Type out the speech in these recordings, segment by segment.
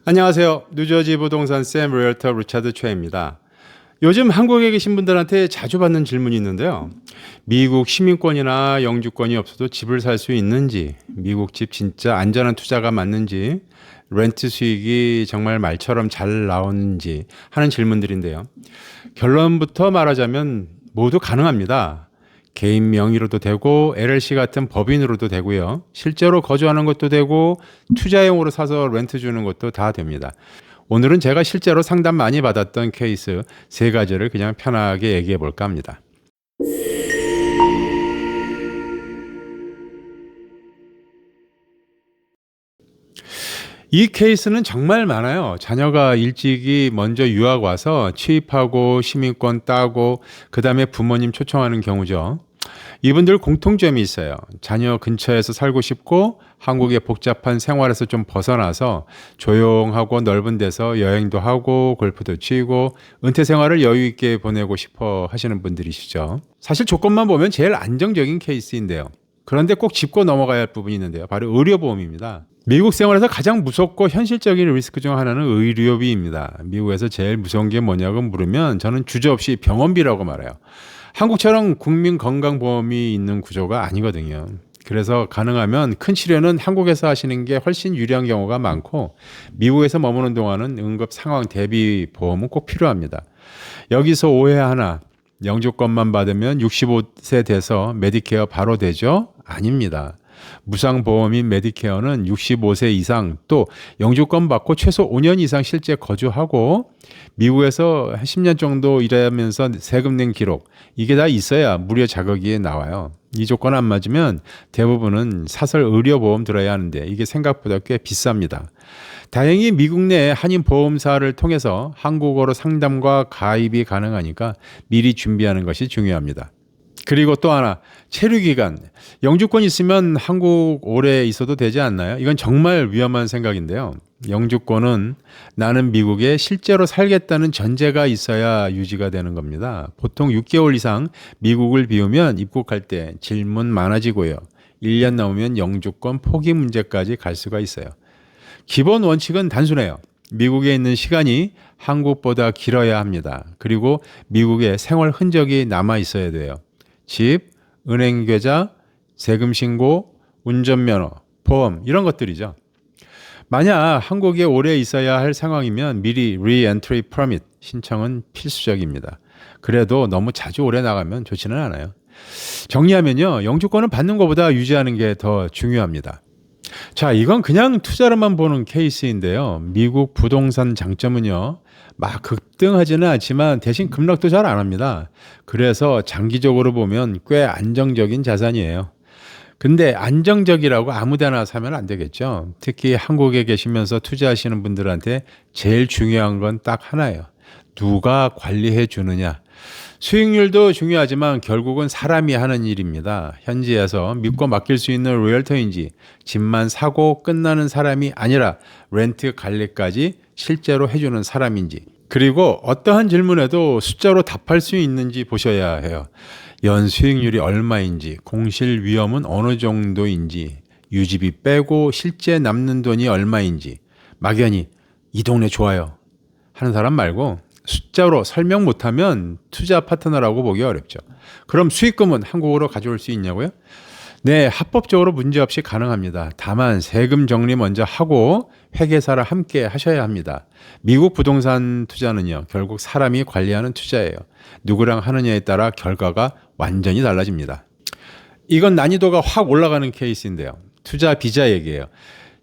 안녕하세요. 뉴저지 부동산 샘 리얼터 리차드 최입니다. 요즘 한국에 계신 분들한테 자주 받는 질문이 있는데요. 미국 시민권이나 영주권이 없어도 집을 살 수 있는지, 미국 집 진짜 안전한 투자가 맞는지, 렌트 수익이 정말 말처럼 잘 나오는지 하는 질문들인데요. 결론부터 말하자면 모두 가능합니다. 개인 명의로도 되고 LLC 같은 법인으로도 되고요. 실제로 거주하는 것도 되고 투자용으로 사서 렌트 주는 것도 다 됩니다. 오늘은 제가 실제로 상담 많이 받았던 케이스 세 가지를 그냥 편하게 얘기해 볼까 합니다. 이 케이스는 정말 많아요. 자녀가 일찍이 먼저 유학 와서 취입하고 시민권 따고 그 다음에 부모님 초청하는 경우죠. 이분들 공통점이 있어요. 자녀 근처에서 살고 싶고 한국의 복잡한 생활에서 좀 벗어나서 조용하고 넓은 데서 여행도 하고 골프도 치고 은퇴 생활을 여유 있게 보내고 싶어 하시는 분들이시죠. 사실 조건만 보면 제일 안정적인 케이스인데요. 그런데 꼭 짚고 넘어가야 할 부분이 있는데요. 바로 의료보험입니다. 미국 생활에서 가장 무섭고 현실적인 리스크 중 하나는 의료비입니다. 미국에서 제일 무서운 게 뭐냐고 물으면 저는 주저없이 병원비라고 말해요. 한국처럼 국민건강보험이 있는 구조가 아니거든요. 그래서 가능하면 큰 치료는 한국에서 하시는 게 훨씬 유리한 경우가 많고 미국에서 머무는 동안은 응급 상황 대비 보험은 꼭 필요합니다. 여기서 오해 하나, 영주권만 받으면 65세 돼서 메디케어 바로 되죠? 아닙니다. 무상보험인 메디케어는 65세 이상 또 영주권 받고 최소 5년 이상 실제 거주하고 미국에서 한 10년 정도 일하면서 세금 낸 기록 이게 다 있어야 무료 자격이 나와요. 이 조건 안 맞으면 대부분은 사설 의료보험 들어야 하는데 이게 생각보다 꽤 비쌉니다. 다행히 미국 내 한인보험사를 통해서 한국어로 상담과 가입이 가능하니까 미리 준비하는 것이 중요합니다. 그리고 또 하나, 체류기간. 영주권 있으면 한국 오래 있어도 되지 않나요? 이건 정말 위험한 생각인데요. 영주권은 나는 미국에 실제로 살겠다는 전제가 있어야 유지가 되는 겁니다. 보통 6개월 이상 미국을 비우면 입국할 때 질문 많아지고요. 1년 넘으면 영주권 포기 문제까지 갈 수가 있어요. 기본 원칙은 단순해요. 미국에 있는 시간이 한국보다 길어야 합니다. 그리고 미국에 생활 흔적이 남아 있어야 돼요. 집, 은행 계좌, 세금 신고, 운전면허, 보험 이런 것들이죠. 만약 한국에 오래 있어야 할 상황이면 미리 Re-Entry Permit 신청은 필수적입니다. 그래도 너무 자주 오래 나가면 좋지는 않아요. 정리하면요. 영주권을 받는 것보다 유지하는 게 더 중요합니다. 자, 이건 그냥 투자로만 보는 케이스인데요. 미국 부동산 장점은요. 막 급등하지는 않지만 대신 급락도 잘 안 합니다. 그래서 장기적으로 보면 꽤 안정적인 자산이에요. 근데 안정적이라고 아무 데나 사면 안 되겠죠. 특히 한국에 계시면서 투자하시는 분들한테 제일 중요한 건 딱 하나예요. 누가 관리해 주느냐. 수익률도 중요하지만 결국은 사람이 하는 일입니다. 현지에서 믿고 맡길 수 있는 리얼터인지 집만 사고 끝나는 사람이 아니라 렌트 관리까지 실제로 해주는 사람인지 그리고 어떠한 질문에도 숫자로 답할 수 있는지 보셔야 해요. 연 수익률이 얼마인지 공실 위험은 어느 정도인지 유지비 빼고 실제 남는 돈이 얼마인지 막연히 이 동네 좋아요 하는 사람 말고 숫자로 설명 못하면 투자 파트너라고 보기 어렵죠. 그럼 수익금은 한국으로 가져올 수 있냐고요? 네, 합법적으로 문제없이 가능합니다. 다만 세금 정리 먼저 하고 회계사를 함께 하셔야 합니다. 미국 부동산 투자는요, 결국 사람이 관리하는 투자예요. 누구랑 하느냐에 따라 결과가 완전히 달라집니다. 이건 난이도가 확 올라가는 케이스인데요. 투자 비자 얘기예요.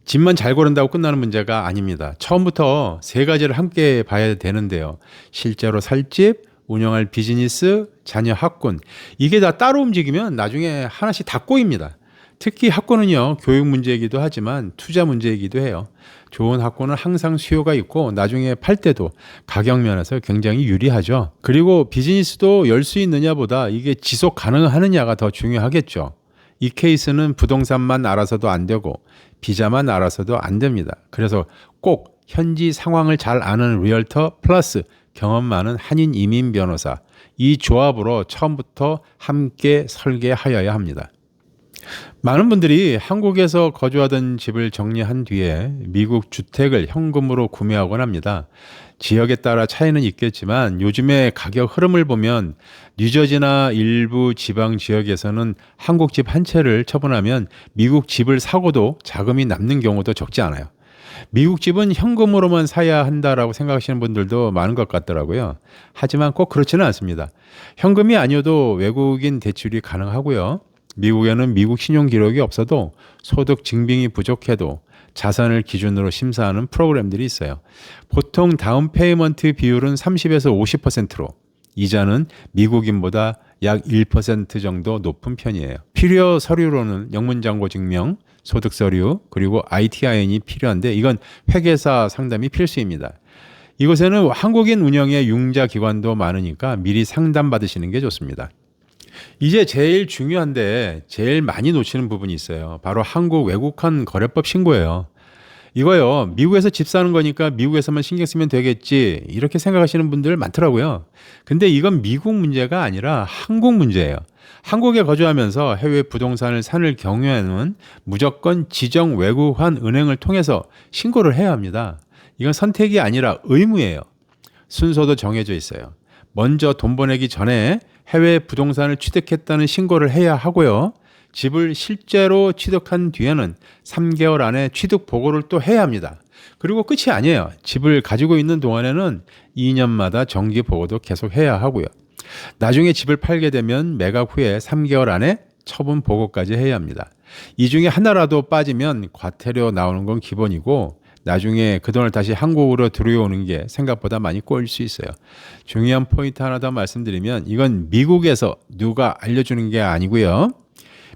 집만 잘 고른다고 끝나는 문제가 아닙니다. 처음부터 세 가지를 함께 봐야 되는데요. 실제로 살 집, 운영할 비즈니스, 자녀 학군. 이게 다 따로 움직이면 나중에 하나씩 다 꼬입니다. 특히 학군은요, 교육 문제이기도 하지만 투자 문제이기도 해요. 좋은 학군은 항상 수요가 있고 나중에 팔 때도 가격 면에서 굉장히 유리하죠. 그리고 비즈니스도 열 수 있느냐보다 이게 지속 가능하느냐가 더 중요하겠죠. 이 케이스는 부동산만 알아서도 안 되고 비자만 알아서도 안 됩니다. 그래서 꼭 현지 상황을 잘 아는 리얼터 플러스 경험 많은 한인 이민 변호사 이 조합으로 처음부터 함께 설계하여야 합니다. 많은 분들이 한국에서 거주하던 집을 정리한 뒤에 미국 주택을 현금으로 구매하곤 합니다. 지역에 따라 차이는 있겠지만 요즘의 가격 흐름을 보면 뉴저지나 일부 지방 지역에서는 한국 집 한 채를 처분하면 미국 집을 사고도 자금이 남는 경우도 적지 않아요. 미국 집은 현금으로만 사야 한다라고 생각하시는 분들도 많은 것 같더라고요. 하지만 꼭 그렇지는 않습니다. 현금이 아니어도 외국인 대출이 가능하고요. 미국에는 미국 신용 기록이 없어도 소득 증빙이 부족해도 자산을 기준으로 심사하는 프로그램들이 있어요. 보통 다운 페이먼트 비율은 30에서 50%로 이자는 미국인보다 약 1% 정도 높은 편이에요. 필요 서류로는 영문장고 증명, 소득 서류, 그리고 ITIN이 필요한데 이건 회계사 상담이 필수입니다. 이곳에는 한국인 운영의 융자 기관도 많으니까 미리 상담 받으시는 게 좋습니다. 이제 제일 중요한데 제일 많이 놓치는 부분이 있어요. 바로 한국 외국환 거래법 신고예요. 이거요. 미국에서 집 사는 거니까 미국에서만 신경 쓰면 되겠지. 이렇게 생각하시는 분들 많더라고요. 근데 이건 미국 문제가 아니라 한국 문제예요. 한국에 거주하면서 해외 부동산을 사는 경우에는 무조건 지정 외국환 은행을 통해서 신고를 해야 합니다. 이건 선택이 아니라 의무예요. 순서도 정해져 있어요. 먼저 돈 보내기 전에 해외 부동산을 취득했다는 신고를 해야 하고요. 집을 실제로 취득한 뒤에는 3개월 안에 취득 보고를 또 해야 합니다. 그리고 끝이 아니에요. 집을 가지고 있는 동안에는 2년마다 정기 보고도 계속 해야 하고요. 나중에 집을 팔게 되면 매각 후에 3개월 안에 처분 보고까지 해야 합니다. 이 중에 하나라도 빠지면 과태료 나오는 건 기본이고 나중에 그 돈을 다시 한국으로 들여오는 게 생각보다 많이 꼬일 수 있어요. 중요한 포인트 하나 더 말씀드리면 이건 미국에서 누가 알려주는 게 아니고요.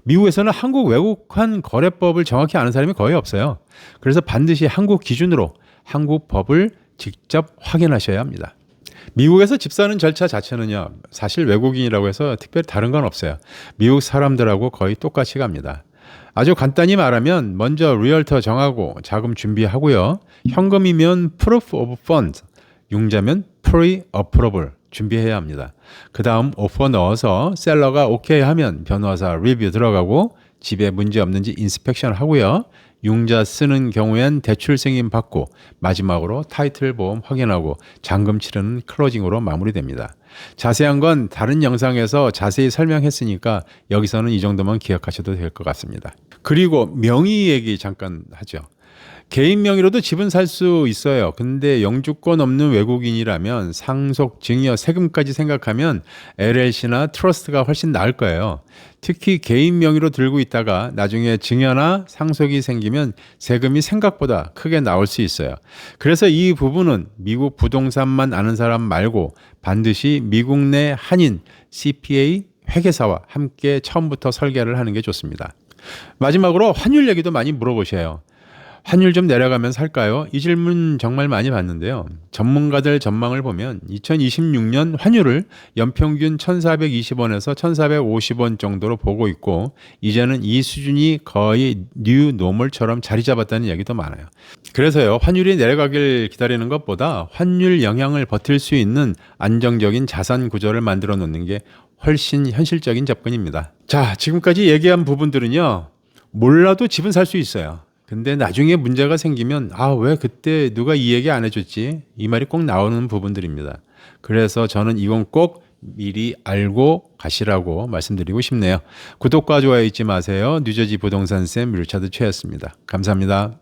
미국에서는 한국 외국환 거래법을 정확히 아는 사람이 거의 없어요. 그래서 반드시 한국 기준으로 한국 법을 직접 확인하셔야 합니다. 미국에서 집 사는 절차 자체는요, 사실 외국인이라고 해서 특별히 다른 건 없어요. 미국 사람들하고 거의 똑같이 갑니다. 아주 간단히 말하면 먼저 리얼터 정하고 자금 준비하고요. 현금이면 proof of funds, 융자면 pre-approval 준비해야 합니다. 그 다음 오퍼 넣어서 셀러가 오케이 하면 변호사 리뷰 들어가고 집에 문제 없는지 인스펙션 하고요. 융자 쓰는 경우엔 대출 승인 받고 마지막으로 타이틀 보험 확인하고 잔금 치르는 클로징으로 마무리됩니다. 자세한 건 다른 영상에서 자세히 설명했으니까 여기서는 이 정도만 기억하셔도 될 것 같습니다. 그리고 명의 얘기 잠깐 하죠. 개인 명의로도 집은 살 수 있어요. 근데 영주권 없는 외국인이라면 상속, 증여, 세금까지 생각하면 LLC나 트러스트가 훨씬 나을 거예요. 특히 개인 명의로 들고 있다가 나중에 증여나 상속이 생기면 세금이 생각보다 크게 나올 수 있어요. 그래서 이 부분은 미국 부동산만 아는 사람 말고 반드시 미국 내 한인, CPA, 회계사와 함께 처음부터 설계를 하는 게 좋습니다. 마지막으로 환율 얘기도 많이 물어보셔요. 환율 좀 내려가면 살까요? 이 질문 정말 많이 받는데요. 전문가들 전망을 보면 2026년 환율을 연평균 1,420원에서 1,450원 정도로 보고 있고 이제는 이 수준이 거의 뉴 노멀처럼 자리 잡았다는 얘기도 많아요. 그래서요. 환율이 내려가길 기다리는 것보다 환율 영향을 버틸 수 있는 안정적인 자산 구조를 만들어 놓는 게 훨씬 현실적인 접근입니다. 자, 지금까지 얘기한 부분들은요. 몰라도 집은 살 수 있어요. 근데 나중에 문제가 생기면 왜 그때 누가 이 얘기 안 해줬지? 이 말이 꼭 나오는 부분들입니다. 그래서 저는 이건 꼭 미리 알고 가시라고 말씀드리고 싶네요. 구독과 좋아요 잊지 마세요. 뉴저지 부동산쌤 리차드 최였습니다. 감사합니다.